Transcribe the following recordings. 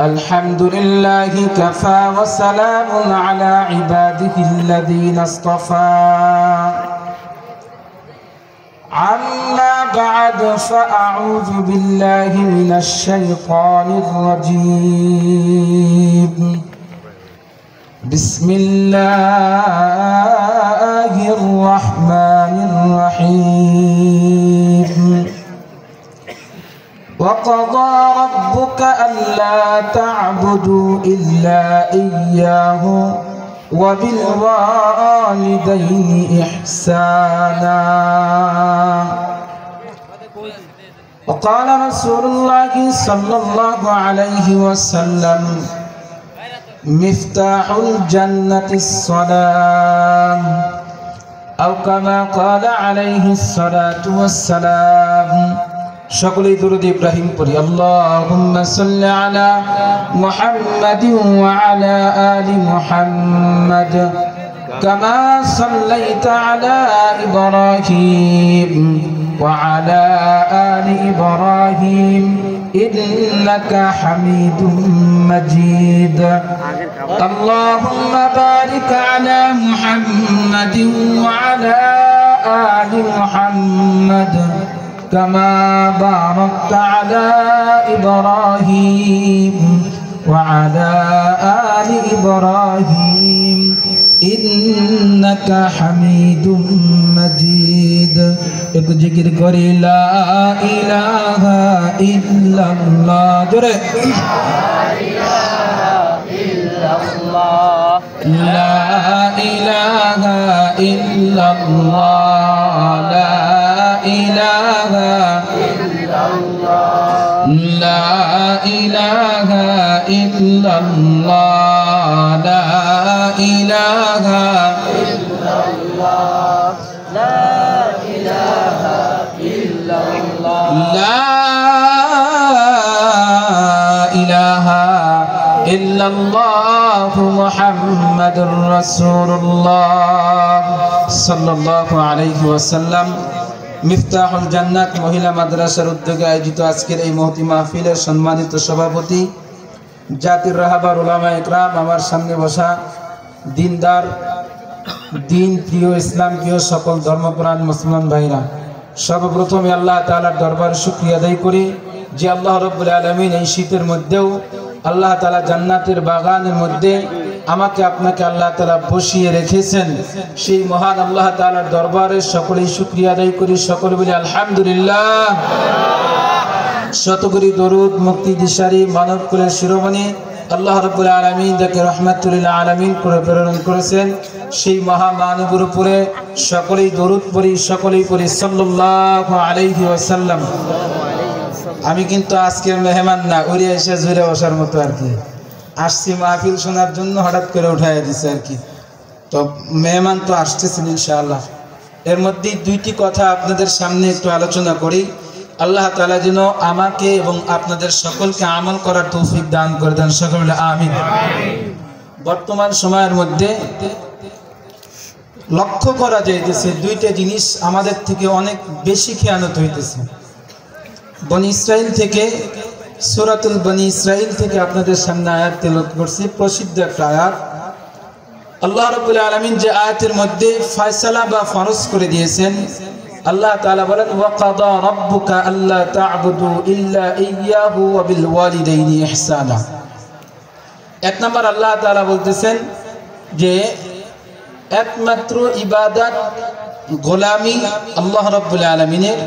الحمد لله كفى وسلام على عباده الذين اصطفى عما بعد فأعوذ بالله من الشيطان الرجيم بسم الله الرحمن الرحيم وقضى ربك ألا تعبدوا إلا إياه وبالوالدين إحسانا وقال رسول الله صلى الله عليه وسلم مفتاح الجنة الصلاة أو كما قال عليه الصلاة والسلام সকলেই দরুদ ইব্রাহিম পড়ি আল্লাহুম্মা সাল্লি আলা মুহাম্মাদিন ওয়া আলা আলি মুহাম্মাদ কামা সাল্লাইতা আলা ইব্রাহিম ওয়া আলা আলি ইব্রাহিম ইন্নাকা হামিদুম মাজিদ আল্লাহুম্মা বারিক আলা মুহাম্মাদিন ওয়া আলা আলি মুহাম্মাদ كما باركت على إبراهيم وعلى آل إبراهيم إنك حميد مجيد ذكر كري لا إله إلا الله لا إله إلا الله لا إله إلا الله لا إله إلا الله لا إله إلا الله لا إله إلا الله لا إله إلا الله محمد رسول الله صلى الله عليه وسلم মিফতাহুল জান্নাত মহিলা মাদ্রাসার উদ্যোগে আয়োজিত আজকের এই মহতি মাহফিলের সম্মানিত সভাপতি জাতির রাহবার উলামায়ে ইকরাম, আমার সামনে বসা দিনদার দিন প্রিয় ইসলাম প্রিয় সকল ধর্মপ্রাণ মুসলমান ভাইরা, সর্বপ্রথমে আল্লাহ তাআলার দরবারে শুকরিয়া আদায় করি যে আল্লাহ রাব্বুল আলামিন এই শীতের মধ্যেও আল্লাহ তাআলা জান্নাতের বাগানের মধ্যে আমাকে আপনাকে আল্লাহ তাআলা বসিয়ে রেখেছেন। সেই মহান আল্লাহ তাআলার দরবারে সকলেই শুকরিয়া আদায় করি, সকলে বলি আলহামদুলিল্লাহ। শতকোটি দরুদ মুক্তি দিশারি মানব কুলের শিরোমণি আল্লাহ রাব্বুল আলামিন যাকে রাহমাতুল লিল আলামিন করে প্রেরণ করেছেন, সেই মহামানবের উপরে সকলেই দরুদ পড়ি, সকলেই পড়ি সাল্লাল্লাহু আলাইহি ওয়াসাল্লাম। আমি কিন্তু আজকের মেহমান না, উড়ে এসে জুড়ে বসার মতো আর কি আসছি মাহফিল শোনার জন্য, হঠাৎ করে উঠাই দিছে আর কি। তো মেহমান তো আসতেছেন ইনশাআল্লাহ। এর মধ্যে দুইটি কথা আপনাদের সামনে একটু আলোচনা করি। আল্লাহ তাআলা যেন আমাকে এবং আপনাদের সকলকে আমল করার তৌফিক দান করে দেন, সকলে আমিন। বর্তমান সময়ের মধ্যে লক্ষ্য করা যাইতেছে দুইটা জিনিস আমাদের থেকে অনেক বেশি খেয়ানত হইতেছে। বনি ইসরাইল থেকে, সূরাতুল বনি ইসরাইল থেকে আপনাদের সামনে আয়াত তেলাওয়াত করছি, প্রসিদ্ধ একটা আয়াত। আল্লাহ রাব্বুল আলামিন যে আয়াতের মধ্যে ফয়সালা বা ফরজ করে দিয়েছেন, আল্লাহ তাআলা বলেন ওয়াকাদা রাব্বুকা আল্লা তা'বুদু ইল্লা ইয়্যাহু ওয়া বিল ওয়ালিদাইনি ইহসানা। এক নম্বর আল্লাহ তাআলা বলতেছেন যে একমাত্র ইবাদত গোলামি আল্লাহ রাব্বুল আলামিনের।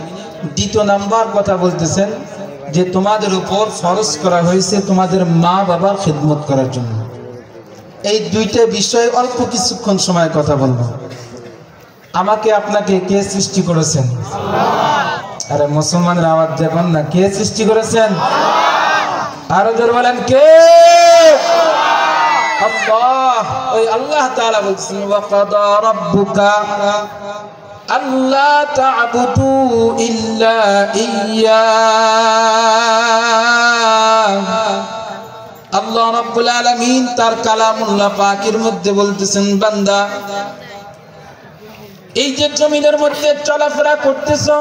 দ্বিতীয় নাম্বার কথা বলতেছেন যে তোমাদের উপর ফরজ করা হয়েছে তোমাদের মা বাবার খিদমত করার জন্য। এই দুইটা বিষয়ে অল্প কিছুক্ষণ সময় কথা বলবো। আমাকে আপনাকে কে সৃষ্টি করেছেন? আল্লাহ। আরে মুসলমানের আওয়াজ দেখুন না, কে সৃষ্টি করেছেন? আরো জোরে বলেন কে? আল্লাহ। ওই আল্লাহ তাআলা বলছেন ওয়াকাদা রাব্বুকা আল্লা তা'বুদু ইল্লা ইয়্যাহু। আল্লাহ রাব্বুল আলামিন তার কালামুল্লাহ পাকের মধ্যে বলতেছেন, বান্দা এই যে জমিনের মধ্যে চলাফেরা করতেছো,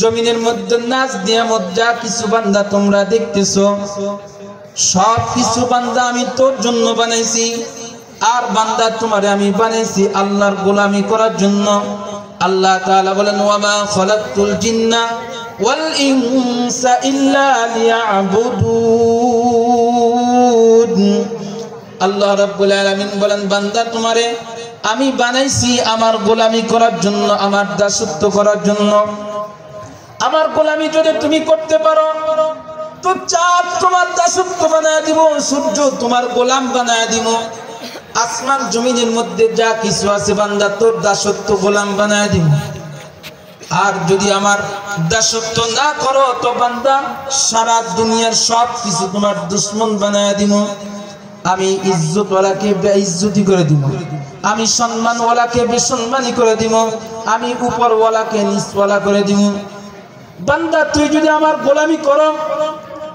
জমিনের মধ্যে নাচ নিয়ামত যা কিছু বান্দা তোমরা দেখতেছো, সব কিছু বান্দা আমি তোর জন্য বানাইছি, আর বান্দা তোমারে আমি বানাইছি আল্লাহর গোলামি করার জন্য। আল্লাহ তাআলা বলেন ওয়া মা খালাকতুল জিন্না ওয়াল ইনসা ইল্লা লিয়াবুদুন। আল্লাহ রাব্বুল আলামিন বলেন বান্দা তোমারে আমি বানাইছি আমার গোলামি করার জন্য, আমার দাসত্ব করার জন্য। আমার গোলামি যদি তুমি করতে পারো তো চাঁদ তোমার দাসত্ব বানায় দিব, সূর্য তোমার গোলাম বানায় দিব, আসমান জমিনের মধ্যে যা কিছু আছে বান্দা তোর দাসত্ব গোলাম বানায় দিব। আর যদি আমার দাসত্ব না করো তো বান্দা সারা দুনিয়ার সব কিছু তোমার দুশ্মন বানায় দিব। আমি ইজ্জতওয়ালাকে বেইজ্জতি করে দিব, আমি সম্মানওয়ালাকে বেসম্মানী করে দিব, আমি উপরওয়ালাকে নিচওয়ালা করে দিব। বান্দা তুই যদি আমার গোলামি করো,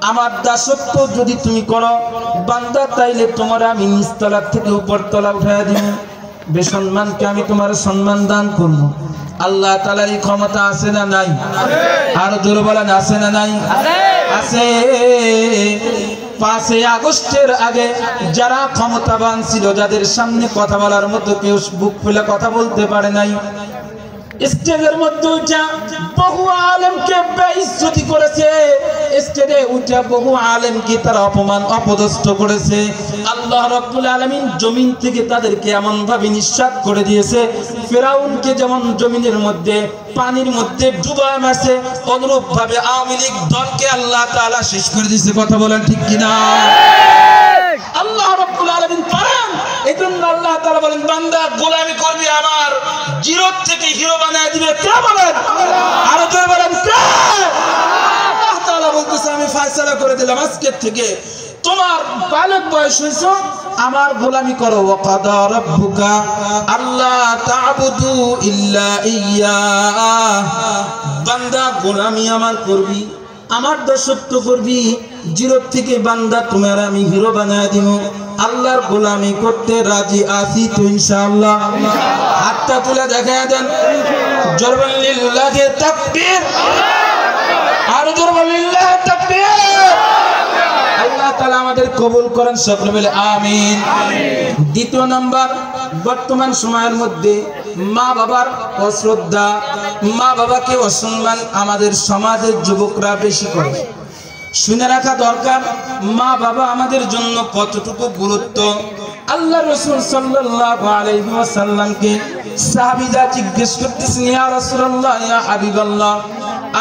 আমার দাসত্ব যদি তুমি করো বান্দা, তাইলে তোমার আমি নিচতলা থেকে উপরতলা উঠাইয়া দিব, বেসম্মানকে আমি তোমার সম্মান দান করব। আল্লাহ তাআলার এই ক্ষমতা আছে না নাই? আর জোরে বলেন আছে না নাই? আছে। 5 আগস্টের আগে যারা ক্ষমতাবান ছিল, যাদের সামনে কথা বলার মতো কেউ বুক খুলে কথা বলতে পারে নাই, স্টেজের মধ্যে উঠা বহু আলেমকে বেইজ্জতি করেছে, স্টেজে উঠা বহু আলেমকে তারা অপমান অপদস্থ করেছে। আল্লাহ রাব্বুল আলামিন জমিন থেকে তাদেরকে এমন ভাবে নিঃশ্বাস করে দিয়েছে, ফিরাউনকে যেমন জমিনের মধ্যে পানির মধ্যে ডুবায় মারছে, অনুরূপ ভাবে আওয়ামী লীগ দলকে আল্লাহ তাআলা শেষ করে দিয়েছে। কথা বলেন ঠিক কিনা? আল্লাহ রাব্বুল আলামিন পারেন, এজন্য আল্লাহ তাআলা বলেন বান্দা গোলামি করবি আমার, জিরো থেকে হিরো বানায় দিবে। কে বলেন? আরো জোরে বলেন কে? আল্লাহ তাআলা বলতেছে আমি ফয়সালা করে দিলাম, আজকে থেকে তোমার বালক বয়স হইছে, আমার গোলামি করো। ওয়া কাদা রাব্বুকা আল্লা তা'বুদু ইল্লা ইয়্যা। বান্দা গোলামি আমার করবি, আমার দাসত্ব করবি, জিরো থেকে বান্দা তোমার আমি হিরো বানায় দিব। আল্লাহর গোলামি করতে রাজি আছি তো ইনশাআল্লাহ? হাতটা তুলে দেখায় দেন, জোরে বলেন লিল্লাহি তাকবীর, আর জোরে বলেন লিল্লাহি তাকবীর। আল্লাহ তাআলা আমাদের কবুল করেন, সকলে বলে আমিন। দ্বিতীয় নাম্বার, বর্তমান সময়ের মধ্যে মা বাবার অশ্রদ্ধা, মা বাবাকে অসম্মান আমাদের সমাজের যুবকরা বেশি করে। শুনে রাখা দরকার মা বাবা আমাদের জন্য কতটুকু গুরুত্ব। আল্লাহ রাসূল সাল্লাল্লাহু আলাইহি ওয়াসাল্লামকে সাহাবীরা জিজ্ঞেস করতেছেন, ইয়া রাসূলুল্লাহ, ইয়া হাবিবাল্লাহ,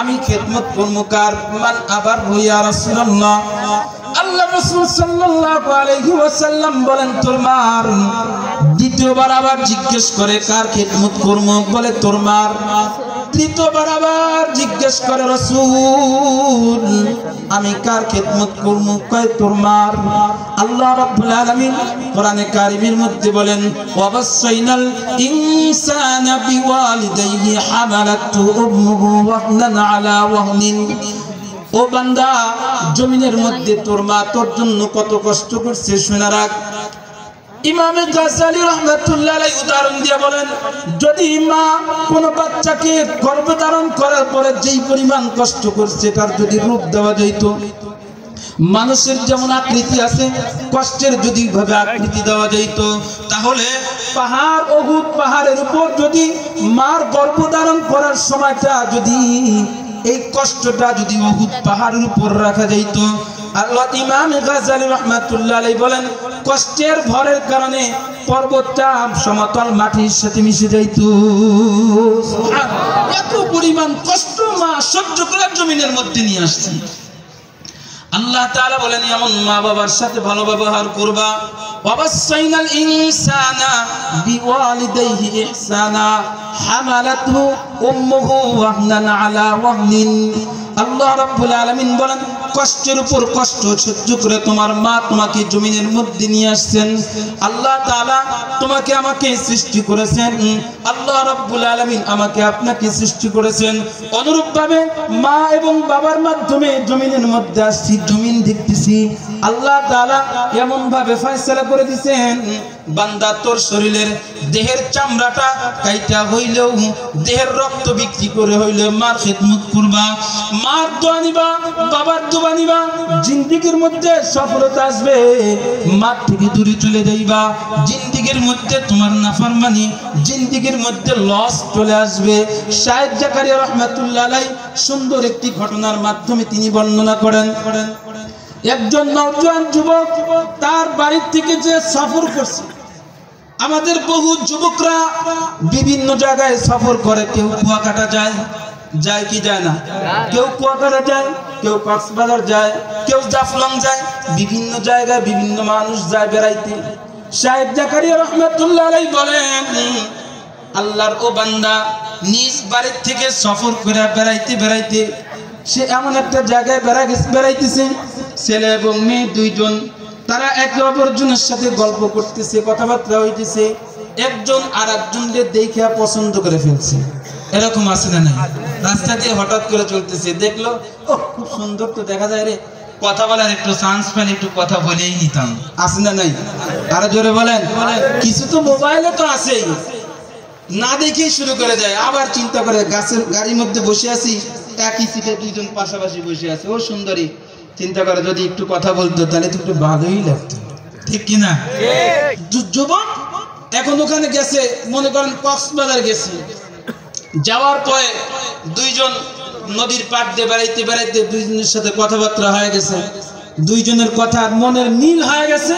আমি খেদমত করব কার? মান আবার ইয়া রাসূলুল্লাহ। আল্লাহ রাসূল সাল্লাল্লাহু আলাইহি ওয়াসাল্লাম বলেন তোর মার। দ্বিতীয়বার আবার জিজ্ঞেস করে কার খেদমত করব? বলে তোর মার। তৃতীয়বার আবার জিজ্ঞেস করে রাসূল আমি কার খেদমত করব? কয় তোর মার। আল্লাহ রাব্বুল আলামিন কোরআনে কারীমের মধ্যে বলেন ওয়াবাসাইনাল ইনসানা বিওয়ালিদাইহি হামালাতহু উম্মুহু ওয়াহনান আলা ওয়াহনিন। ও বান্দা, জমিনের মধ্যে তোর মা তোর জন্য কত কষ্ট করছে শুনে রাখ। ইমাম গাজ্জালী রাহমাতুল্লাহ আলাইহি উদাহরণ দিয়ে বলেন, যদি মা কোন বাচ্চাকে গর্ভধারণ করার পরে যেই পরিমাণ কষ্ট করছে তার যদি রূপ দেওয়া যেত, মানুষের যেমন আকৃতি আছে কষ্টের যদি ভাবে আকৃতি দেওয়া যেত, তাহলে পাহাড় উহুদ পাহাড়ের উপর যদি মার গর্ভধারণ করার সময়টা যদি এই কষ্টটা যদি উহুদ পাহাড়ের উপর রাখা যেত, আল্লাহ ইমাম গাজ্জালী রাহমাতুল্লাহ আলাইহি বলেন কষ্টের ভরের কারণে পর্বতটা সমতল মাটির সাথে মিশে যেত। এত পরিমাণ কষ্ট মা সহ্য করে জমিনের মধ্যে নিয়ে আসছে। আল্লাহ তাআলা বলেন এমন মা বাবার সাথে ভালো ব্যবহার করবা। ওয়াবাসাইনাল ইনসানা বিওয়ালিদাইহি ইহসানা হামালাতহু উম্মুহু ওয়াহনান আলা ওয়াহনিন। আল্লাহ রাব্বুল আলামিন বলেন কষ্টের উপর কষ্ট সহ্য করে তোমার মা তোমাকে জমিনের মধ্যে নিয়ে আসছেন। আল্লাহ তাআলা তোমাকে আমাকে সৃষ্টি করেছেন, আল্লাহ রাব্বুল আলামিন আমাকে আপনাকে সৃষ্টি করেছেন। অনুরূপভাবে মা এবং বাবার মাধ্যমে জমিনের মধ্যে আসছি, জমিন দেখতেছি। আল্লাহ তাআলা এমন ভাবে ফয়সালা করে দিয়েছেন বান্দা তোর শরীরের দেহের চামড়াটা কাইটা হইলেও দেহের রক্ত বিক্রি করে হইলে মার খেদমত করবা, মার দোয়া নিবা, বাবার দোয়া নিবা। জিন্দেগির মধ্যে সফলতা আসবে, মার থেকে দূরে চলে যাইবা, জিন্দেগির মধ্যে তোমার নাফরমানি, জিন্দেগির মধ্যে লস চলে আসবে। শাহেদ জাকারিয়া রহমাতুল্লাহ আলাইহি সুন্দর একটি ঘটনার মাধ্যমে তিনি বর্ণনা করেন। একজন নওজোয়ান যুবক তার বাড়ি থেকে যে সফর করছে, আমাদের বহু যুবকরা বিভিন্ন জায়গায় সফর করে, কেউ কুয়াকাটা যায়, যায় কি যায় না, কেউ কুয়াকাটা যায়, কেউ কক্সবাজার যায়, কেউ জাফলং যায়, বিভিন্ন জায়গায় বিভিন্ন মানুষ যায় বেড়াইতে। শাহেদ জাকারিয়া রাহমাতুল্লাহ আলাইহি বলেন, আল্লাহর ও বান্দা নিজ বাড়ি থেকে সফর করে বেড়াইতে বেড়াইতে সে এমন একটা জায়গায় বেড়াইতেছে, ছেলে এবং মেয়ে দুইজন, তারা একে অপরজনের সাথে গল্প করতেছে, কথাবার্তা হইতেছে, একজন আর একজনকে দেখে পছন্দ করে ফেলছে। এরকম আছে না নাই? রাস্তা দিয়ে হঠাৎ করে চলতেছে, দেখলো ও খুব সুন্দর তো দেখা যায় রে, কথা বলার একটু চান্স পেলে একটু কথা বলেই নিতাম। আছে না নাই? আরো জোরে বলেন। কিছু তো মোবাইলে তো আছেই, না দেখেই শুরু করে দেয়। আবার চিন্তা করে গাড়ির মধ্যে বসে আছি, একই সিটে দুইজন পাশাপাশি বসে আছে, ও সুন্দরী, চিন্তা করে যদি একটু কথা বলতো তাহলে তো একটু ভালোই লাগতো, ঠিক কিনা? যুবক এখন ওখানে গেছে, মনে করেন কক্সবাজার গেছে, যাওয়ার পরে দুইজন নদীর পাড় দিয়ে বেড়াইতে বেড়াইতে দুইজনের সাথে কথাবার্তা হয়ে গেছে, দুইজনের কথা মনের মিল হয়ে গেছে।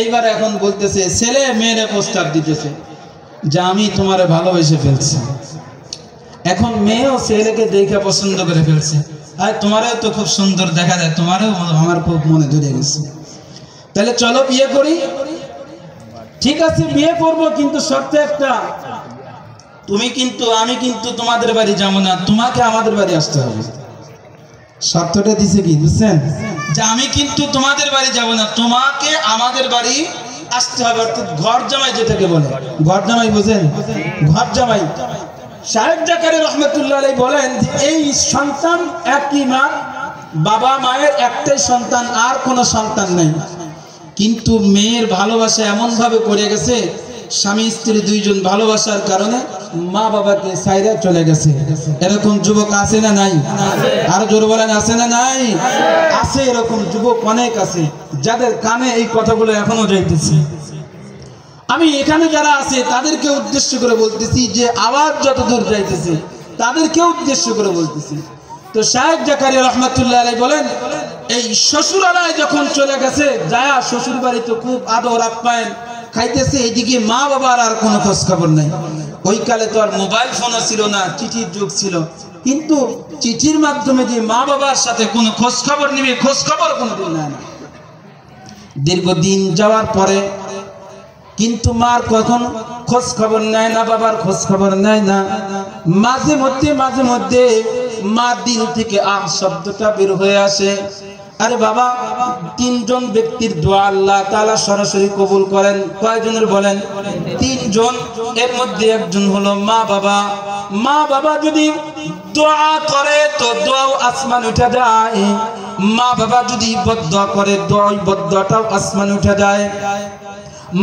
এইবার এখন বলতেছে, ছেলে মেয়েরে প্রস্তাব দিতেছে যে আমি তোমারে ভালোবেসে ফেলছি। এখন মেয়েও ছেলেকে দেখে পছন্দ করে ফেলছে, আর তোমারও তো খুব সুন্দর দেখা যায়, তোমারও আমার খুব মনে ধরে গেছে, তাহলে চলো বিয়ে করি। ঠিক আছে বিয়ে করবো, কিন্তু শর্ত একটা, তুমি কিন্তু আমি কিন্তু তোমাদের বাড়ি যাবো না, তোমাকে আমাদের বাড়ি আসতে হবে। শর্তটা দিছে কি বুঝছেন? যে আমি কিন্তু তোমাদের বাড়ি যাব না, তোমাকে আমাদের বাড়ি আসতে হবে। অর্থাৎ ঘর জামাই যেটাকে বলে, ঘর জামাই বুঝেন? ঘর জামাই। শাহেদ জাকারিয়া রাহমাতুল্লাহ আলাইহি বলেন যে এই সন্তান একই মা, বাবা মায়ের একটাই সন্তান, আর কোনো সন্তান নেই। কিন্তু মেয়ের ভালোবাসা এমন ভাবে পড়ে গেছে, স্বামী স্ত্রী দুইজন ভালোবাসার কারণে মা বাবাকে ছাইরা চলে গেছে। এরকম যুবক আছে না নাই? আরো জোরে বলেন, আছে না নাই? আছে, এরকম যুবক অনেক আছে যাদের কানে এই কথাগুলো এখনো যাইতেছে। আমি এখানে যারা আছে তাদেরকে উদ্দেশ্য করে বলতেছি, যে আওয়াজ যতদূর যাইতেছে তাদেরকে উদ্দেশ্য করে বলতেছি। তো শাহেদ জাকারিয়া রাহমাতুল্লাহ আলাইহি বলেন, এই শ্বশুরালয় যখন চলে গেছে, যায় শ্বশুর বাড়িতে খুব আদর আপ্যায়ন খাইতেছে, এইদিকে মা বাবার আর কোনো খোঁজ খবর নাই। ওই কালে তো আর মোবাইল ফোনও ছিল না, চিঠির যুগ ছিল, কিন্তু চিঠির মাধ্যমে যে মা বাবার সাথে কোনো খোঁজ খবর নিবে, খোঁজ খবর কোনোদিন নেয় না। দীর্ঘদিন যাওয়ার পরে কিন্তু মার কখন খোঁজ খবর নেয় না, বাবার খোঁজ খবর নেয় না। মাঝে মধ্যে মার দিল থেকে আহ শব্দটা বের হয়ে আসে, আরে বাবা, তিনজন ব্যক্তির দোয়া আল্লাহ তাআলা সরাসরি কবুল করেন। কয়জনের বলেন? তিনজন। এর মধ্যে একজন হলো মা বাবা। মা বাবা যদি দোয়া করে তো দোয়াও আসমান উঠে যায়, মা বাবা যদি বদদোয়া করে বদদোয়াটাও আসমান উঠে যায়।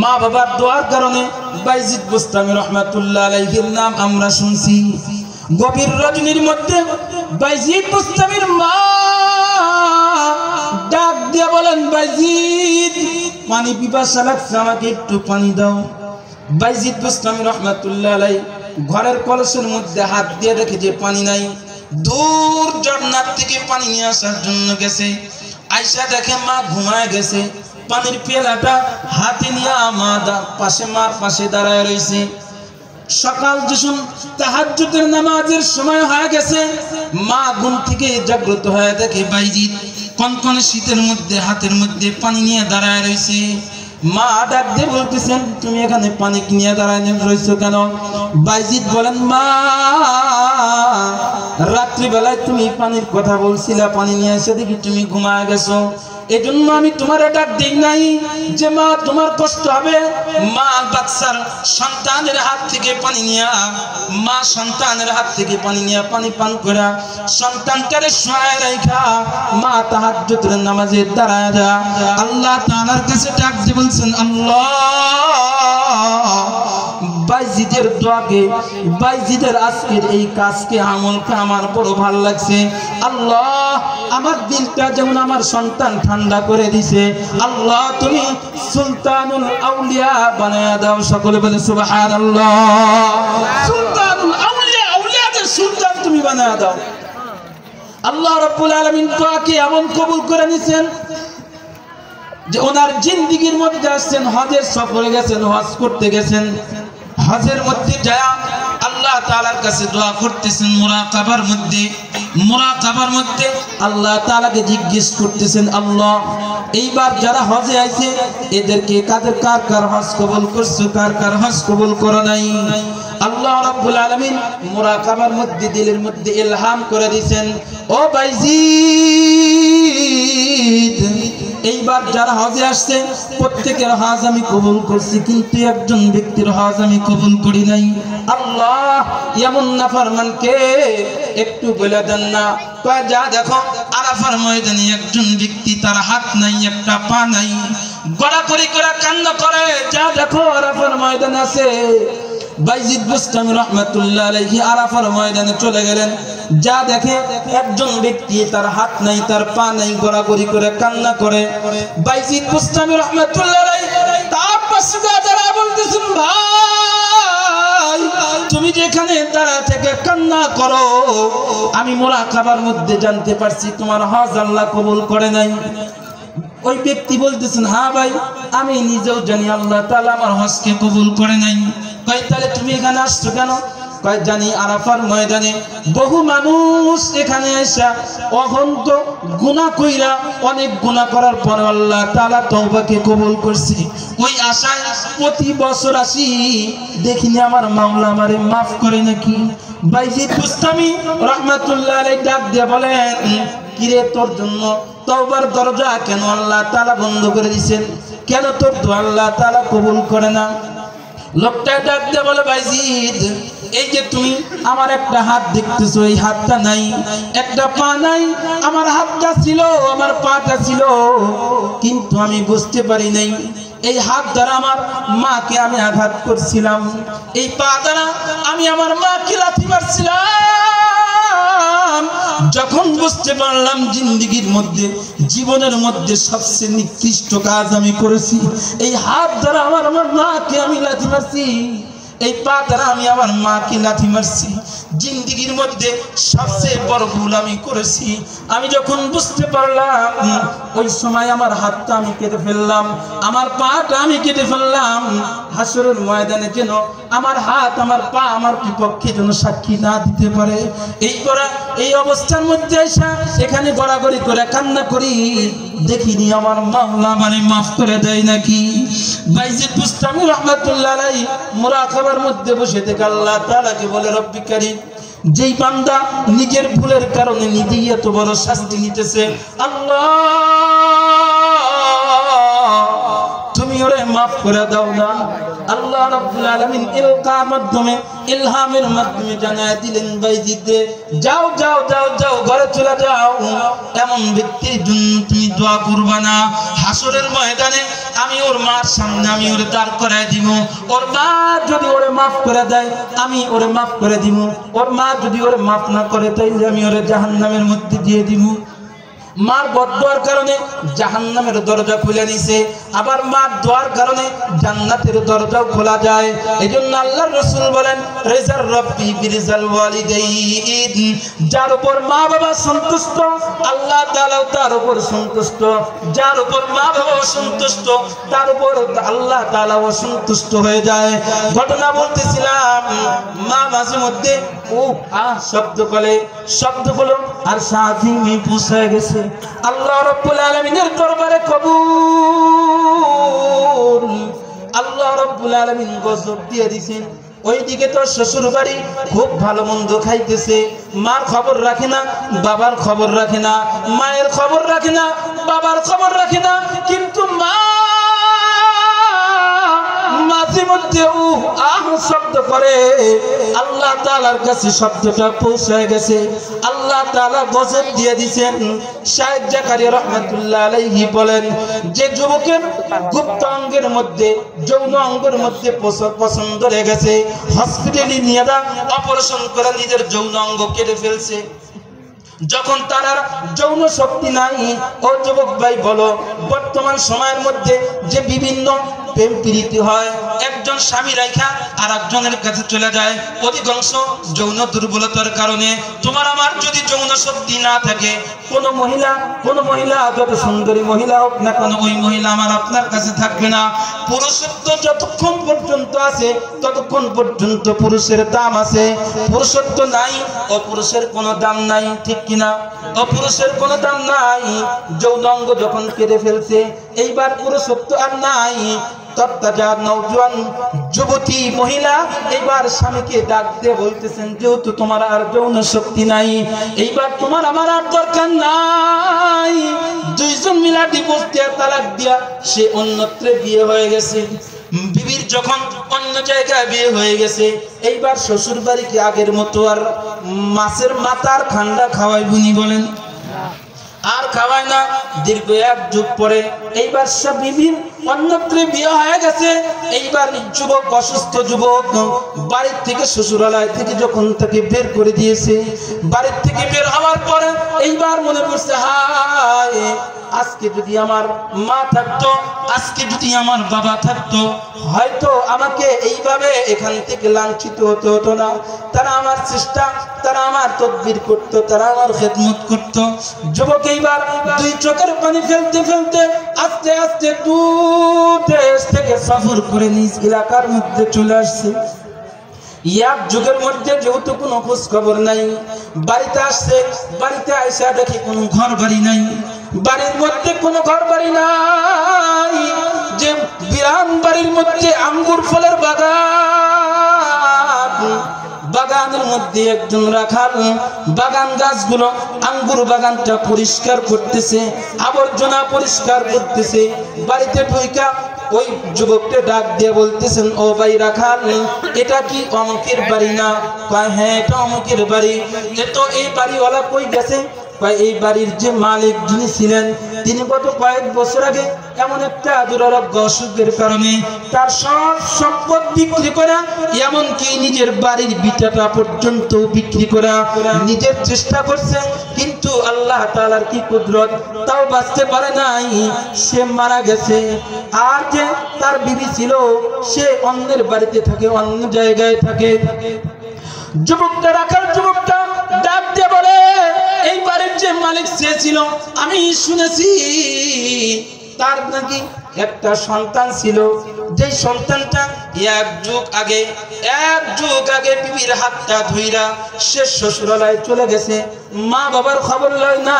মা বাবার দোয়ার কারণে বাইজিদ বুস্তামি রাহমাতুল্লাহ আলাইহির নাম আমরা শুনছি। গভীর রজনীর মধ্যে বাইজিদ বুস্তামির মা ডাক দিয়ে বলেন, বাইজিদ পানি পিপাসা লাগছে, আমাকে একটু পানি দাও। বাইজিদ বুস্তামি রাহমাতুল্লাহ আলাইহি ঘরের কলসের মধ্যে হাত দিয়ে দেখে যে পানি নাই, দূর ঝর্ণার থেকে পানি নিয়ে আসার জন্য গেছে। আয়সা দেখে মা ঘুমায় গেছে, পানির পেয়ালাটা হাতে নিয়ে মার পাশে দাঁড়ায় রয়েছে। সকাল যখন তাহাজ্জুদের নামাজের সময় হয়ে গেছে, মা ঘুম থেকে জাগ্রত হয়ে দেখে বাইজিদ কনকনে শীতের মধ্যে হাতের মধ্যে পানি নিয়ে দাঁড়ায় রয়েছে। মা ডাক দিয়ে বলতেছেন, তুমি এখানে পানি নিয়ে দাঁড়ায় রয়েছো কেন? বাইজিদ বলেন, মা রাত্রিবেলায় তুমি পানির কথা বলছিলা, পানি নিয়ে এসে দেখি তুমি ঘুমায় গেছো, এজন্য আমি তোমার ডাক দিই নাই যে মা তোমার কষ্ট হবে। মা বাচ্চার সন্তানের হাত থেকে পানি নিয়া, মা সন্তানের হাত থেকে পানি নিয়া পানি পান করা সন্তানটারে শোয়ায় রাখা মা তাহাজ্জুদের নামাজে দাঁড়ায় যা আল্লাহ তাআলার কাছে ডাক দিয়ে বলছেন, আল্লাহ বাইজিদের দোয়াকে, বাইজিদের আজকের এই কাজকে, আমলকে আমার বড় ভালো লাগছে। আল্লাহ আমার দিলটা যেমন আমার সন্তান ঠান্ডা করে দিছে, আল্লাহ তুমি সুলতানুল আউলিয়া বানায়া দাও। সকলে বলে সুবহানাল্লাহ। সুলতানুল আউলিয়া, আউলিয়াদের সুলতান তুমি বানায়া দাও। আল্লাহ রাব্বুল আলামিন দোয়াকে এমন কবুল করে নিছেন যে ওনার জিন্দেগীর মধ্যে আসছেন, হজের সফরে গেছেন, হজ করতে গেছেন। হজের মধ্যে যায় আল্লাহ তাআলার কাছে দোয়া করতেছেন, মুরাকাবার মধ্যে আল্লাহ তাআলাকে জিজ্ঞেস করতেছেন, আল্লাহ এইবার যারা হজে আইছে এদেরকে কার কার হজ কবুল করছো, কার হজ কবুল করো নাই। আল্লাহ রাব্বুল আলামিন মুরাকাবার মধ্যে দিলের মধ্যে ইলহাম করে দিয়েছেন, ও বাইজিদ এইবার যারা হজে আসছে প্রত্যেকের হজ আমি কবুল করছি, কিন্তু একজন ব্যক্তির হজ আমি কবুল করি নাই। আল্লাহ এমন নাফরমানকে একটু বলে দেন না। কয় যা দেখো আরাফার ময়দানে একজন ব্যক্তি তার হাত নাই, একটা পা নাই, গড়াগড়ি করে কান্না করে। যা দেখো আরাফার ময়দানে আছে। বাইজিদ বুস্তামি রাহমাতুল্লাহ আলাইহি আরাফার ময়দানে চলে গেলেন। যা দেখে একজন ব্যক্তি তার হাত নাই, তার পা নাই, গড়াগড়ি করে কান্না করে। বাইজিদ বুস্তামি রাহমাতুল্লাহ আলাইহি তার পাশে দাঁড়া বলতেছেন, ভাই তুমি যেখানে দাঁড়া থেকে কান্না করো, আমি মুরাকাবার মধ্যে জানতে পারছি তোমার হজ আল্লাহ কবুল করে নাই। ওই ব্যক্তি বলতেছেন, হ্যাঁ ভাই আমি নিজেও জানি আল্লাহ তাআলা আমার হজকে কবুল করে নাই। কয় তাহলে তুমি এখানে আসছো কেন? কয় জানি আরাফার ময়দানে বহু মানুষ এখানে এসে অহন্ত গুনাহ কইরা, অনেক গুনাহ করার পর আল্লাহ তাআলা তওবাকে কবুল করছে। ওই আশায় প্রতি বছর আসি, দেখিনি আমার মাওলা আমারে মাফ করে নাকি। বাইজিদ বুস্তামি রাহমাতুল্লাহ আলাইহি ডাক দিয়ে বলেন, কিরে তোর জন্য তওবার দরজা কেন আল্লাহ তাআলা বন্ধ করে দিয়েছেন? কেন তোর দোয়া আল্লাহ তাআলা কবুল করে না? লোকটা ডাক দিয়ে বলে, বাইজিদ এই যে তুমি আমার একটা হাত দেখতেছো, এই হাতটা নাই, একটা পা নাই। আমার হাতটা ছিল, আমার পাটা ছিল, কিন্তু আমি বুঝতে পারি নাই। এই হাত দ্বারা আমার মাকে আমি আঘাত করছিলাম, এই পা দ্বারা আমি আমার মাকে লাথি মারছিলাম। যখন বুঝতে পারলাম জিন্দেগীর মধ্যে, জীবনের মধ্যে সবচেয়ে নিকৃষ্ট কাজ আমি করেছি, এই হাত দ্বারা আমার মাকে আমি লাথি মারছি, এই পা দ্বারা আমি আমার মাকে লাথি মারছি, জিন্দেগীর মধ্যে সবচেয়ে বড় ভুল আমি করেছি। আমি যখন বুঝতে পারলাম ওই সময় আমার হাতটা আমি কেটে ফেললাম, আমার পাটা আমি কেটে ফেললাম। হাসরের ময়দানে যেন আমার হাত আমার পা আমার বিপক্ষে যেন সাক্ষী না দিতে পারে। এই অবস্থার মধ্যে এসে এখানে গড়াগড়ি করে কান্না করি, দেখিনি আমার মাওলা মানে মাফ করে দেয় নাকি। বাইজিদ বুস্তামি রাহমাতুল্লাহ আলাইহি মুরাকাবার মধ্যে বসে থেকে আল্লাহ তাআলাকে বলে, রব্বি কারীম যেই বান্দা নিজের ভুলের কারণে নিজেই এত বড় শাস্তি নিতেছে, আল্লাহ তুমি ওরে মাফ করে দাও না। আল্লাহ রাব্বুল আলামিন ইলহামের মাধ্যমে জানায় দিলেন, বাইজিদ যাও যাও যাও যাও ঘরে চলে যাও, এমন ব্যক্তির জন্য তুমি দোয়া করবা না। হাসরের ময়দানে আমি ওর মার সামনে আমি ওরে দাঁড় করায় দিব, ওর মা যদি ওরে মাফ করে দেয় আমি ওরে মাফ করে দিব, ওর মা যদি ওরে মাফ না করে তাইলে আমি ওরে জাহান্নামের মধ্যে দিয়ে দিব। মার বদদোয়ার কারণে জাহান্নামের দরজা খুলে নিছে, আবার মার দোয়ার কারণে জান্নাতের দরজাও খোলা যায়। এজন্য আল্লাহর রাসূল বলেন, রিজার রব্বি বিরিজাল ওয়ালিদাইন, যার উপর মা বাবা সন্তুষ্ট আল্লাহ তাআলাও তার উপর সন্তুষ্ট, যার উপর মা বাবা সন্তুষ্ট তার উপর আল্লাহ তাআলাও সন্তুষ্ট হয়ে যায়। ঘটনা বলতেছিলাম, মা মাঝে মধ্যে ও শব্দ বলে আর সাথী পৌঁছে গেছে। আল্লাহ রাব্বুল আলামিনের দরবারে কবুল। আল্লাহ রাব্বুল আলামিন গজব দিয়ে দিয়েছেন। ওইদিকে তো শ্বশুর বাড়ি খুব ভালো মন্দ খাইতেছে, মার খবর রাখে না, বাবার খবর রাখে না, মায়ের খবর রাখে না, বাবার খবর রাখে না, কিন্তু মা মাঝে মধ্যে শব্দ করে আল্লাহ তাআলার কাছে শব্দটা পৌঁছে গেছে। আল্লাহ তাআলা গজব দিয়ে দিয়েছেন। শাইখ জাকারিয়া রাহমাতুল্লাহ আলাইহি বলেন যে যুবকের গুপ্ত অঙ্গের মধ্যে যৌন অঙ্গের মধ্যে পছন্দ রয়ে গেছে, হসপিটালে নিয়ে অপারেশন করে নিজের যৌন অঙ্গ কেটে ফেলছে। যখন তার যৌন শক্তি নাই, ও যুবক ভাই বলো, বর্তমান সময়ের মধ্যে যে বিভিন্ন প্রেম প্রীতি হয়, একজন স্বামী রাইখা আর একজনের কাছে চলে যায়, অধিকাংশ যৌন দুর্বলতার কারণে। তোমার আমার যদি যৌন শক্তি না থাকে, কোন মহিলা যত সুন্দরী মহিলা হোক না কেন, ওই মহিলা আমার আপনার কাছে থাকবে না। পুরুষত্ব যতক্ষণ পর্যন্ত আছে ততক্ষণ পর্যন্ত পুরুষের দাম আছে। পুরুষত্ব নাই, অপুরুষের কোনো দাম নাই, ঠিক কিনা? অপুরুষের কোনো দাম নাই। যৌনাঙ্গ যখন কেটে ফেলছে, এইবার পুরুষত্ব আর নাই। তত্তাজার নওজোয়ান যুবতী মহিলা এইবার স্বামীকে ডাক দিয়ে বলতেছেন, যেহেতু তোমার আর যৌন শক্তি নাই, এইবার তোমার আমার আর দরকার নাই। দুইজন মিলা ডিভোর্স দিয়া, তালাক দিয়া সে অন্যত্র বিয়ে হয়ে গেছে। বিবির যখন অন্য জায়গায় বিয়ে হয়ে গেছে, এইবার শ্বশুর বাড়ি কি আগের মতো আর মাছের মাথার ঠান্ডা খাওয়াই বুনি বলেন? আর খাওয়ায় না। দীর্ঘ এক যুগ পরে এইবার সব বিবির অন্যত্র বিয়ে হয়ে গেছে। এইবার যুবক, অসুস্থ যুবক, বাড়ির থেকে শ্বশুরালয় থেকে যখন তাকে বের করে দিয়েছে, বাড়ির থেকে বের হওয়ার পরে এইবার মনে করছে, হায় আজকে যদি আমার মা থাকতো, আজকে যদি আমার বাবা থাকতো, হয়তো আমাকে এইভাবে এখান থেকে লাঞ্ছিত হতে হতো না। তারা আমার চেষ্টা, তারা আমার তদবির করতো, তারা আমার খেদমত করতো। যুবক এইবার দুই চোখের পানি ফেলতে ফেলতে আস্তে আস্তে দূর দেশ থেকে সফর করে নিজ এলাকার মধ্যে চলে আসছে। এক যুগের মধ্যে যেহেতু কোনো খোঁজ খবর নাই, বাড়িতে আসছে, বাড়িতে আইসা দেখে কোনো ঘর বাড়ি নাই, বাড়ির মধ্যে কোনো ঘর বাড়ি নাই। যে বিরান বাড়ির মধ্যে আঙ্গুর ফলের বাগান, বাগানের মধ্যে একজন রাখাল বাগান গাছগুলো, আঙ্গুর বাগানটা পরিষ্কার করতেছে, আবর্জনা পরিষ্কার করতেছে। বাড়িতে ঢুইকা ওই যুবককে ডাক দিয়ে বলতেছেন, ও ভাই রাখাল, এটা কি অমুকের বাড়ি না? কয় হ্যাঁ, এটা অমুকের বাড়ি। তো এই বাড়িওয়ালা কই গেছে? এই বাড়ির যে মালিক যিনি ছিলেন, তিনি গত কয়েক বছর আগে এমন একটা দুরারোগ্য অসুখের কারণে তার সব সম্পদ বিক্রি করা, এমনকি নিজের বাড়ির বিটাটা পর্যন্ত বিক্রি করা নিজের চেষ্টা করছে, কিন্তু আল্লাহ তাআলার কি কুদরত, তাও বাঁচতে পারে নাই, সে মারা গেছে। আর যে তার বিবি ছিল, সে অন্যের বাড়িতে থাকে, অন্য জায়গায় থাকে। যুবকটা রাখাল যুবকটা ডাক দিয়ে বলে, এই বাড়ির যে মালিক সে ছিল, আমি শুনেছি তার নাকি একটা সন্তান ছিল, যে সন্তানটা এক যুগ আগে বিবির হাতটা ধইরা সে শ্বশুরালয়ে চলে গেছে। মা বাবার খবর লয় না,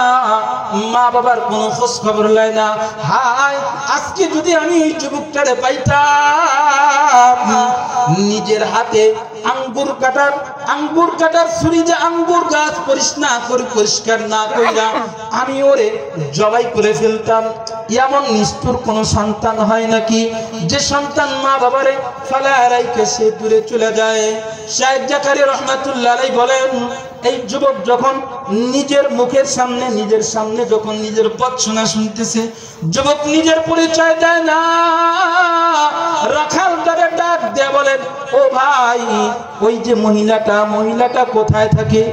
মা বাবার কোনো খোঁজ খবর লয় না। হায়, আজকে যদি আমি ওই যুবকটারে পাইতাম, নিজের হাতে আঙ্গুর কাটার ছুরি, যে আঙ্গুর গাছ পরিষ্কার না কইরা আমি ওরে জবাই করে ফেলতাম। এমন নিষ্ঠুর কোন সন্তান হয় নাকি, যে সন্তান মা বাবারে ফালায় রাইখে সে দূরে চলে যায়? শাইখ জাকারিয়া রাহমাতুল্লাহ আলাইহি বলেন, এই যুবক যখন নিজের মুখের সামনে, নিজের সামনে যখন নিজের বৎসনা শুনতেছে, যুবক নিজের পরিচয় দেয় না। রাখাল তারে ডাক দিয়ে বলেন, ও ভাই, ওই যে মহিলাটা কোথায় থাকে?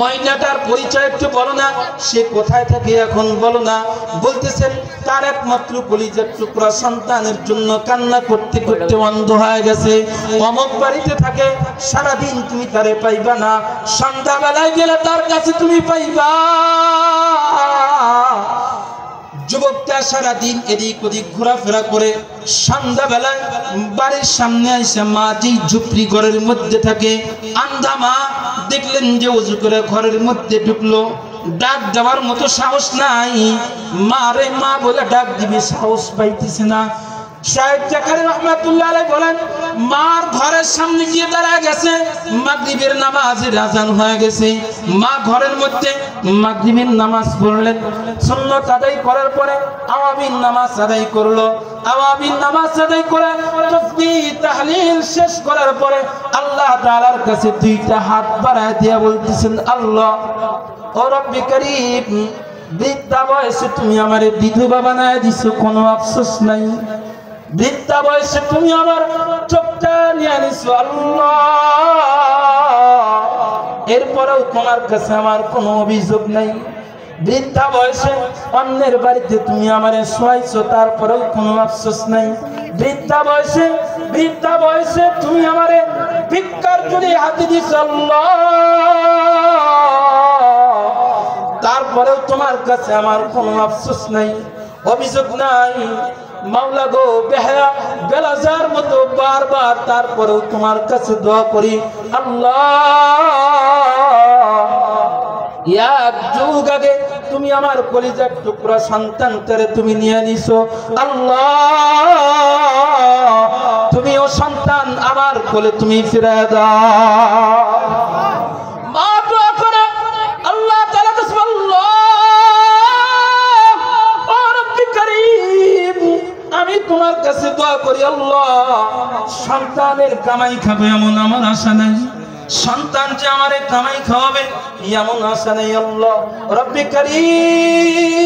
মহিলাটার পরিচয় একটু বলো না, সে কোথায় থাকে এখন বলো না। বলতেছেন, তার একমাত্র কলিজার টুকরা সন্তানের জন্য কান্না করতে করতে অন্ধ হয়ে গেছে, অমুক বাড়িতে থাকে, সারাদিন তুমি তারে পাইবা না, সন্ধ্যাবেলায় গেলে তার কাছে তুমি পাইবা। যুবকটা সারাদিন এদিক ওদিক ঘোরাফেরা করে সন্ধ্যাবেলায় বাড়ির সামনে এসে মা যেই ঝুপড়ি ঘরের মধ্যে থাকে, আন্ধা মা দেখলেন যে ওযু করে ঘরের মধ্যে ঢুকলো, ডাক দেওয়ার মতো সাহস নাই। মা রে মা বলে ডাক দিবে, সাহস পাইতেছে না। শাহেদ জাকারি রহমাতুল্লাহ আলাইহি বলেন মার ঘরের সামনে গিয়ে দাঁড়ায় গেছে, মাগরিবের নামাজের আযান হয়ে গেছে। মা ঘরের মধ্যে মাগরিবের নামাজ পড়লেন, সুন্নাত আদায় করার পরে আওয়াবিন নামাজ আদায় করলো। আওয়াবিন নামাজ আদায় করে তাসবিহ তাহলিল শেষ করার পরে আল্লাহ তাআলার কাছে দুইটা হাত বাড়ায় দিয়ে বলতেছেন, আল্লাহ ও রব্বি কারীম, বৃদ্ধা বয়সে তুমি আমারে বিধবা বানায় দিছো, কোনো আফসোস নাই। বৃদ্ধা বয়সে তুমি আমার চোখটা নিয়ে নিছো আল্লাহ, এরপরেও তোমার কাছে আমার কোনো অভিযোগ নাই। বৃদ্ধা বয়সে অন্যের বাড়িতে তুমি আমারে শোয়াইছো, তারপরেও কোনো আফসোস নাই। বৃদ্ধা বয়সে তুমি আমারে ভিক্ষার জন্য হাতে দিছো আল্লাহ, তারপরেও তোমার কাছে আমার কোনো আফসোস নাই, অভিযোগ নাই। মাওলা গো, বেহায়া বেলাজার মতো বারবার তারপরেও তোমার কাছে দোয়া করি আল্লাহ, এক যুগ আগে তুমি আমার কলিজার টুকরা সন্তানটারে তুমি নিয়ে নিছো আল্লাহ, তুমি ও সন্তান আমার কোলে তুমি ফিরিয়ে দাও। মা দোয়া করে আল্লাহ তাআলা কাছে আল্লাহ ও রব্বি কারীম, আমি তোমার কাছে দোয়া করি আল্লাহ, সন্তানের কামাই খাবে এমন আমার আশা নাই, সন্তান যে আমারে কামাই খাওয়াবে এমন আশা নেই আল্লাহ রব্বি কারীম।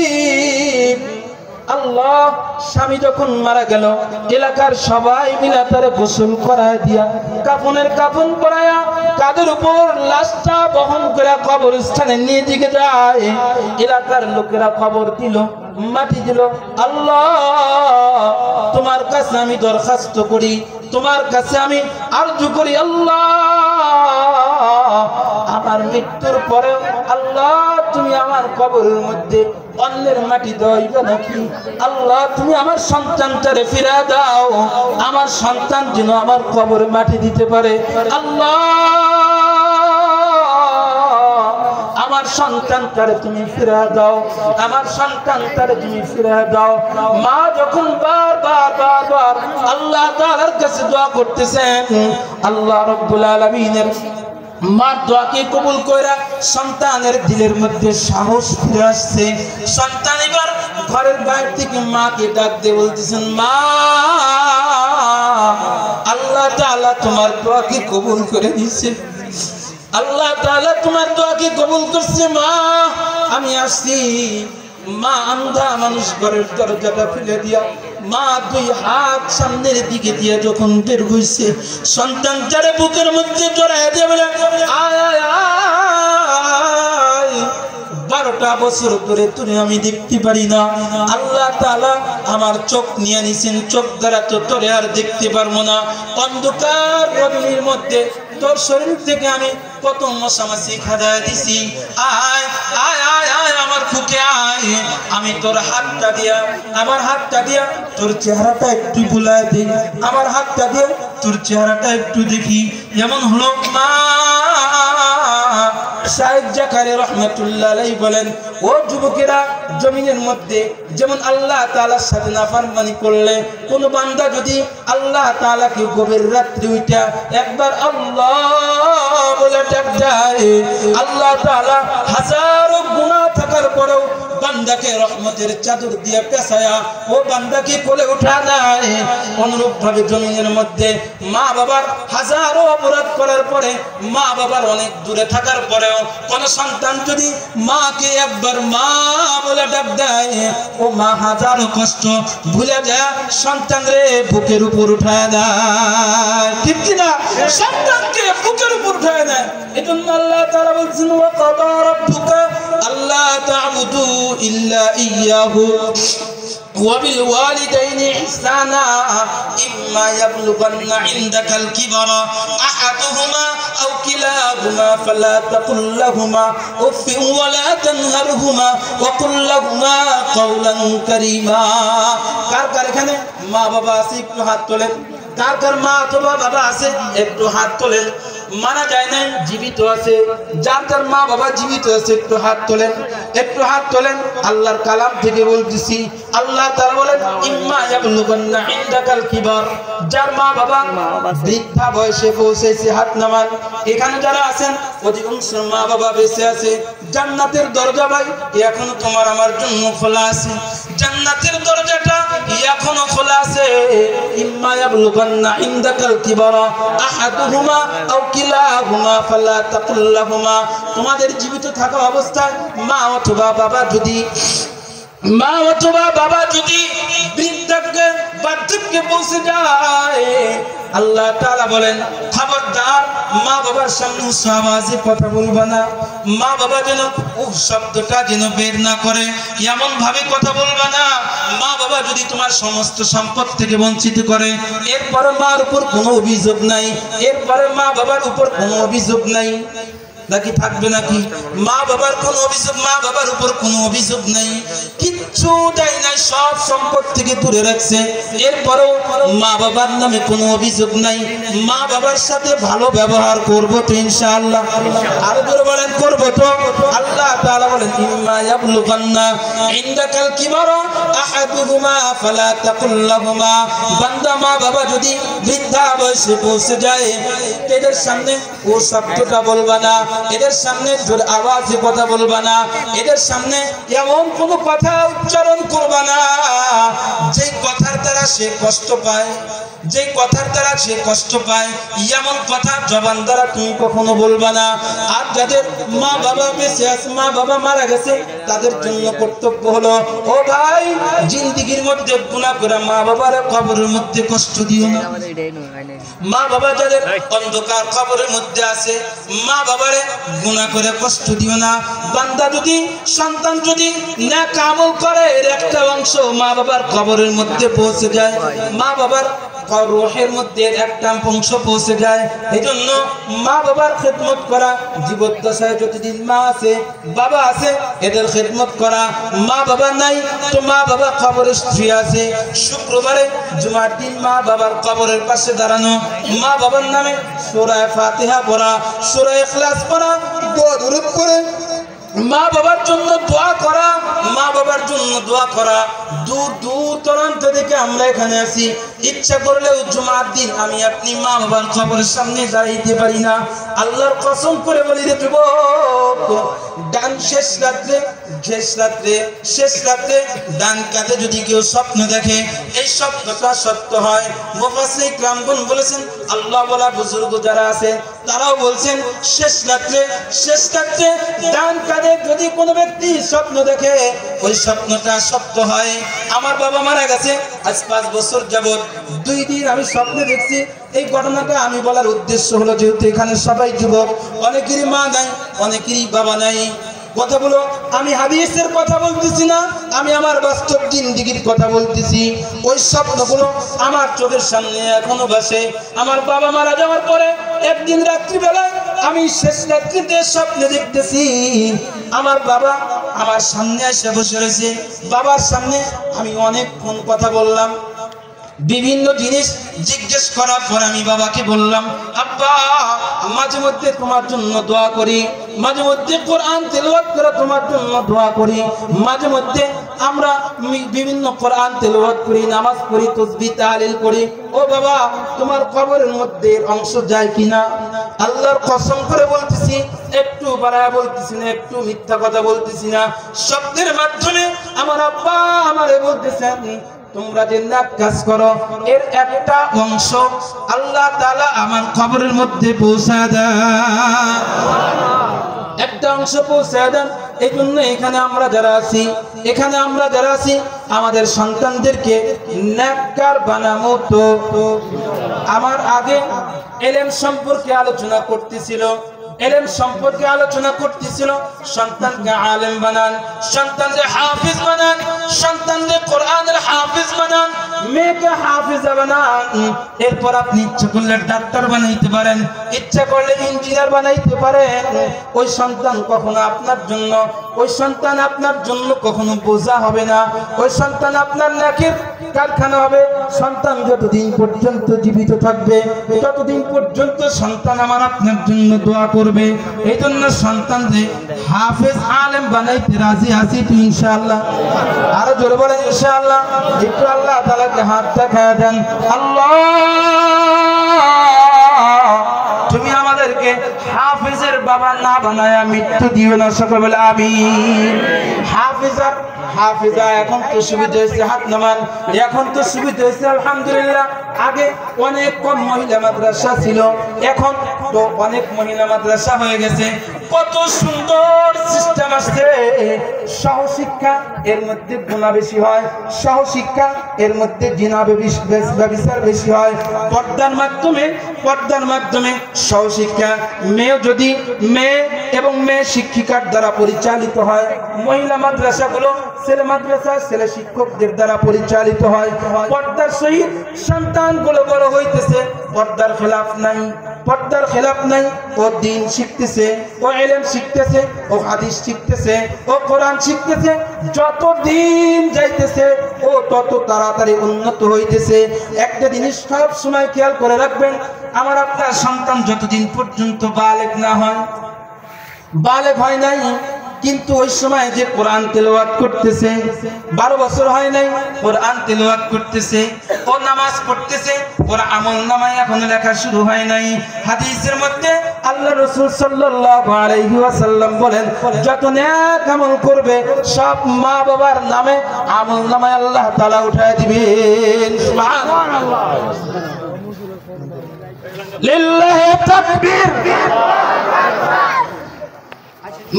আল্লাহ, স্বামী যখন মারা গেল এলাকার সবাই মিলে তারে গোসল করায় দিয়া কাফনের কাফন পরায়া কাদের উপর লাশটা বহন করে কবরস্থানে নিয়ে দিকে যায়। এলাকার লোকেরা খবর দিল, মাটি দিল। আল্লাহ, তোমার কাছে আমি দরখাস্ত করি, তোমার কাছে আমি আরজু করি আল্লাহ, আমার মৃত্যুর পরে আল্লাহ তুমি আমার কবরের মধ্যে অন্যের মাটি দইবে নাকি? আল্লাহ, তুমি আমার সন্তানটারে ফিরা দাও, আমার সন্তান যেন আমার কবরে মাটি দিতে পারে। আল্লাহ, আমার সন্তানটারে তুমি ফিরা দাও, আমার সন্তানটারে তুমি ফিরা দাও। মা যখন বারবার আল্লাহ তাআলার কাছে দোয়া করতেছেন, আল্লাহ রাব্বুল আলামিনের মার দোয়াকে কবুল কইরা সন্তানের দিলের মধ্যে সাহস ফিরে আসছে। সন্তান এবার ঘরের বাইরে থেকে মাকে ডাক দিয়ে বলতেছেন, মা, আল্লাহ তাআলা তোমার দোয়াকে কবুল করে নিয়েছে, আল্লাহ তাআলা তোমার দোয়াকে কবুল করছে। মা, আমি আসছি। মা আন্ধা মানুষ ঘরের দরজাটা খুলে দিয়া মা দুই হাত সামনের দিকে দিয়ে যখন বের হইছে, সন্তানটারে বুকের মধ্যে জড়ায় দিয়ে বলে, আয় আয় আয়, 12টা বছর ধরে তোরে আমি দেখতে পারি না, আল্লাহ তাআলা আমার চোখ নিয়ে নিছেন, চোখ দ্বারা তো তোরে আর দেখতে পারবো না। অন্ধকার রজনীর মধ্যে তোর শরীর থেকে আমি কত মশামাছি খাদা দিছি, আয় আয় আয় আয় আমার বুকে আয়, আমি তোর হাতটা দিয়া, আমার হাতটা দিয়া তোর চেহারাটা একটু বুলায় দিই, আমার হাতটা দিয়ে তোর চেহারাটা একটু দেখি। যেমন হলো মা। শাহেদ জাকারি রহমাতুল্লাহ আলাইহি বলেন, ও যুবকেরা, জমিনের মধ্যে যেমন আল্লাহ তাআলার সাথে নাফরমানি করলে কোন বান্দা যদি আল্লাহ তাআলাকে গভীর রাত্রি উঠা একবার আল্লাহ বলে ডাক দেয়, আল্লাহ তাআলা হাজারো গুনাহ থাকার পরেও বান্দাকে রহমতের চাদর দিয়ে পেছায়া ও বান্দাকে কোলে উঠা দেয়। অনুরূপ ভাবে জমিনের মধ্যে মা বাবার হাজারো অপরাধ করার পরে, মা বাবার অনেক দূরে থাকার পরেও কোন সন্তান যদি মাকে একবার মা বলে ডাক দেয়, ও মা হাজারো কষ্ট ভুলে যায় সন্তান রে বুকের উপর উঠায় দেয়, ঠিক কিনা? সন্তানকে বুকের উপর উঠায় দেয়। এজন্য আল্লাহ তাআলা বলছেন, ওয়া কাদা রাব্বুকা আল্লা তা'বুদু ইল্লা ইয়াহু وبالوالدين إحسانا إما يبلغن عندك الكبر أحدهما أو كلاهما فلا تقل لهما أف ولا تنهرهما وقل لهما قولا كريما। কার কার এখানে মা বাবা আছে একটু হাত তোলেন, কার কার মা অথবা বাবা আছে একটু হাত তোলেন। মারা যায় নাই, জীবিত আছে। যার যার মা বাবা জীবিত আছে একটু হাত তোলেন, একটু হাত তোলেন। আল্লাহর কালাম থেকে বলতেছি, আল্লাহ তাআলা বলেন ইম্মা ইয়াবলুগান্না ইনদাকাল কিবার, যার মা বাবা বৃদ্ধা বয়সে পৌঁছেছে হাত নামান। এখানে যারা আছেন অধিকাংশ মা বাবা বেঁচে আছে। জান্নাতের দরজা ভাই এখনো তোমার আমার জন্য খোলা আছে, জান্নাতের দরজাটা এখনো খোলা আছে। ইম্মা ইয়াবলুগান্না ইনদাকাল কিবারা আহাদুহুমা আও কিলাহুমা ফালা তাকুল লাহুমা, তোমাদের জীবিত থাকা অবস্থায় মা অথবা বাবা যদি বার্ধক্যে পৌঁছে যায়, আল্লাহ তাআলা বলেন খবরদার মা বাবার সামনে উচ্চ আওয়াজে কথা বলবা না। মা বাবা যেন উফ শব্দটা যেন বের না করে, এমন ভাবে কথা বলবা না। মা বাবা যদি তোমার সমস্ত সম্পদ থেকে বঞ্চিত করে, এরপরে মার উপর কোনো অভিযোগ নাই, এরপরে মা বাবার উপর কোনো অভিযোগ নাই নাকি থাকবে নাকি? মা বাবার কোনো অভিযোগ, মা বাবার উপর কোনো অভিযোগ নাই, কিচ্ছু দেয় নাই, সব সম্পদ থেকে দূরে রাখছে, এরপরেও মা বাবার নামে কোনো অভিযোগ নাই। মা বাবার সাথে ভালো ব্যবহার করবো তো ইনশাআল্লাহ। আর জোরে বলেন করবো তো? আল্লাহ তাআলা বলেন ইম্মা ইয়াবলুগান্না ইনদাকাল কিবারা আহাদুহুমা ফালা তাকুল লাহুমা, বান্দা মা বাবা যদি বৃদ্ধা বয়সে পৌঁছে যায়, এদের সামনে ও শব্দটা বলবা না, এদের সামনে জোর আওয়াজে কথা বলবা না, এদের সামনে এমন কোনো কথা উচ্চারণ করবা না যে কথার দ্বারা সে কষ্ট পায়, যে কথার দ্বারা সে কষ্ট পায়, এমন কথা জবান দ্বারা তুমি কখনো বলবা না। আর যাদের মা বাবা বেঁচে আছে, মা বাবা মারা গেছে, তাদের জন্য কর্তব্য হলো ও ভাই জিন্দেগির মধ্যে গুনাহ করে মা বাবার কবরের মধ্যে কষ্ট দিও না। মা বাবা যাদের অন্ধকার কবরের মধ্যে আছে, মা বাবারে গুনাহ করে কষ্ট দিও না। বান্দা যদি সন্তান যদি নেক আমল করে, এর একটা অংশ মা বাবার কবরের মধ্যে পৌঁছে যায়, মা বাবার রূহের মধ্যে একটা অংশ পৌঁছে যায়। এইজন্য মা বাবার খেদমত করা, জীবদ্দশায় যতদিন মা আছে বাবা আছে এদের খেদমত করা। মা বাবা নাই তো মা বাবা কবরে শুয়ে আছে, শুক্রবারে জুমার দিন মা বাবার কবরের পাশে দাঁড়ানো, মা বাবার নামে সূরা ফাতিহা পড়া, সূরা ইখলাস পড়া, দরুদ পড়ে মা বাবার জন্য দোয়া করা, মা বাবার জন্য দোয়া করা। দূর দূর দূরান্ত থেকে আমরা এখানে আসি, ইচ্ছা করলেও জুমার দিন আমি আপনি মা বাবার কবরের সামনে দাঁড়াইতে পারি না। আল্লাহর কসম করে বলি রে যুবক, ডান শেষ রাত্রে ডান কাঁধে যদি কেউ স্বপ্ন দেখে, এই স্বপ্নটা সত্য হয়। মুফাসসির কিরামগণ বলেছেন, আল্লাহ বলা বুজুর্গ যারা আছে তারাও বলছেন শেষ রাত্রে ডান কাঁধে যদি কোনো ব্যক্তি স্বপ্ন দেখে, ওই স্বপ্নটা সত্য হয়। আমার বাবা মারা গেছে আজ 5 বছর যাবত, 2 দিন আমি স্বপ্নে দেখছি। এই ঘটনাটা আমি বলার উদ্দেশ্য হলো, যেহেতু এখানে সবাই যুবক, অনেকেরই মা নাই, অনেকেরই বাবা নাই। কথাগুলো আমি হাদিসের কথা বলতেছি না, আমি আমার বাস্তব জিন্দেগির কথা বলতেছি। ওই স্বপ্নগুলো আমার চোখের সামনে এখনো ভাসে। আমার বাবা মারা যাওয়ার পরে একদিন রাত্রিবেলায় আমি শেষ রাত্রিতে স্বপ্নে দেখতেছি আমার বাবা আমার সামনে এসে বসে রয়েছে। বাবার সামনে আমি অনেকক্ষণ কথা বললাম, বিভিন্ন জিনিস জিজ্ঞেস করার পর আমি বাবাকে বললাম, আব্বা মাঝে মধ্যে তোমার জন্য দোয়া করি, মাঝে মধ্যে কোরআন তেলাওয়াত করে তোমার জন্য দোয়া করি, মাঝে মধ্যে আমরা বিভিন্ন কোরআন তেলাওয়াত করি, নামাজ পড়ি, তাসবিহ তাহলিল করি। ও বাবা তোমার কবরের মধ্যে অংশ যায় কিনা? আল্লাহর কসম করে বলতেছি, একটু বাড়ায় বলতেছি না, একটু মিথ্যা কথা বলতেছি না। শব্দের মাধ্যমে আমার আব্বা আমারে বলতেছেন, তোমরা যে নেক কাজ করো এর একটা অংশ আল্লাহ তাআলা আমার কবরের মধ্যে পৌঁছায় দেন, একটা অংশ পৌঁছায় দেন। এই জন্য এখানে আমরা যারা আছি আমাদের সন্তানদেরকে নেককার বানাবো। তো আমার আগে ইলম সম্পর্কে আলোচনা করতেছিল, সন্তানকে আলেম বানান, সন্তানকে হাফিজ বানান, সন্তানকে কোরআনের হাফিজ বানান, মেয়েকে হাফিজা বানান। এরপর আপনি ইচ্ছা করলে ডাক্তার বানাইতে পারেন, ইচ্ছা করলে ইঞ্জিনিয়ার বানাইতে পারেন। ওই সন্তান আপনার জন্য কখনো বোঝা হবে না। ওই সন্তান আপনার নেকির কারখানা হবে। সন্তান যতদিন পর্যন্ত জীবিত থাকবে ততদিন পর্যন্ত সন্তান আমার আপনার জন্য দোয়া করবে। এই জন্য সন্তানকে হাফেজ আলেম বানাইতে রাজি আছি তো ইনশাআল্লাহ। আরো জোরে বলেন ইনশাআল্লাহ। একটু আল্লাহ তাআলাকে হাত দেখায় দেন। আল্লাহ তুমি আমাদেরকে হাফেজের বাবা না বানায়া মৃত্যু দিও না, সকলে বলে আমিন। হাফিজা এখন তো সুবিধা হয়েছে, হাত নামান, এখন তো সুবিধা হয়েছে আলহামদুলিল্লাহ। আগে অনেক কম মহিলা মাদ্রাসা ছিল, এখন তো অনেক মহিলা মাদ্রাসা হয়ে গেছে। কত সুন্দর সিস্টেম আসছে। সহশিক্ষা এর মধ্যে গুনাহ বেশি হয়, সহশিক্ষা এর মধ্যে জিনা ব্যভিচার বেশি হয়। পর্দার মাধ্যমে সহশিক্ষা মেয়ে এবং মেয়ে শিক্ষিকার দ্বারা পরিচালিত হয়। মহিলা মাদ্রাসাগুলো ছেলে মাদ্রাসা ছেলে শিক্ষকদের দ্বারা পরিচালিত হয়। পর্দার সহিত সন্তানগুলো বড় হইতেছে, পর্দার খেলাফ নাই। ও দ্বীন শিখতেছে, ও ইলম শিখতেছে, ও হাদিস শিখতেছে, ও কোরআন শিখতেছে। যত দিন যাইতেছে ও তত তাড়াতাড়ি উন্নত হইতেছে। একটা জিনিস সব সময় খেয়াল করে রাখবেন, আমার আপনার সন্তান যতদিন পর্যন্ত বালেগ না হয়, বালেগ হয় নাই কিন্তু ওই সময় যে কোরআন তেলাওয়াত করতেছে, 12 বছর হয় নাই কোরআন তেলাওয়াত করতেছে, ও নামাজ পড়তেছে, ওর আমলনামায় এখনো লেখা শুরু হয় নাই। হাদিসের মধ্যে আল্লাহ রাসূল সাল্লাল্লাহু আলাইহি ওয়াসাল্লাম বলেন, যত নেক আমল করবে সব মা বাবার নামে আমলনামায় আল্লাহ তাআলা উঠায় দিবেন। সুবহানাল্লাহ। লিল্লাহি তাকবীর।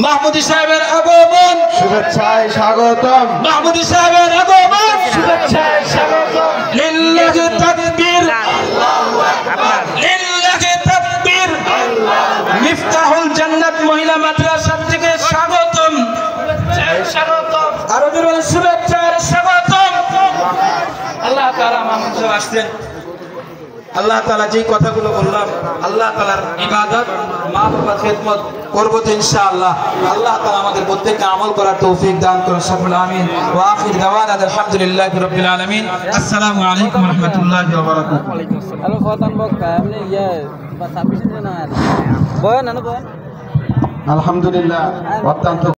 মাহমুদি সাহেবের আগমন শুভেচ্ছায় স্বাগতম। মাহমুদি সাহেবের আগমন শুভেচ্ছায় স্বাগতম। লিল্লাহি তাকবীর, আল্লাহু আকবার। লিল্লাহি তাকবীর। মিফতাহুল জান্নাত মহিলা মাদ্রাসা থেকে স্বাগতম, স্বাগতম। আরো জোরে শুভেচ্ছায় স্বাগতম। আল্লাহ তাআলা মাহমুদ সাহেব আসছেন। আল্লাহ তাআলা যেই কথাগুলো বললাম, আল্লাহ তাআলার ইবাদত, মা বাবার খেদমত করব তো ইনশাআল্লাহ। আল্লাহ তাআলা আমাদের প্রত্যেককে আমল করার তৌফিক দান করুন, সকলে আমিন। ওয়া আখির দাওয়ানা আলহামদুলিল্লাহি রাব্বিল আলামিন। আসসালামু আলাইকুম ওয়া রাহমাতুল্লাহি ওয়া বারাকাতুহু। হ্যালো ফতান বক্কা আপনি বা 26 দিন না বয়ান না বয়ান আলহামদুলিল্লাহ অত্যন্ত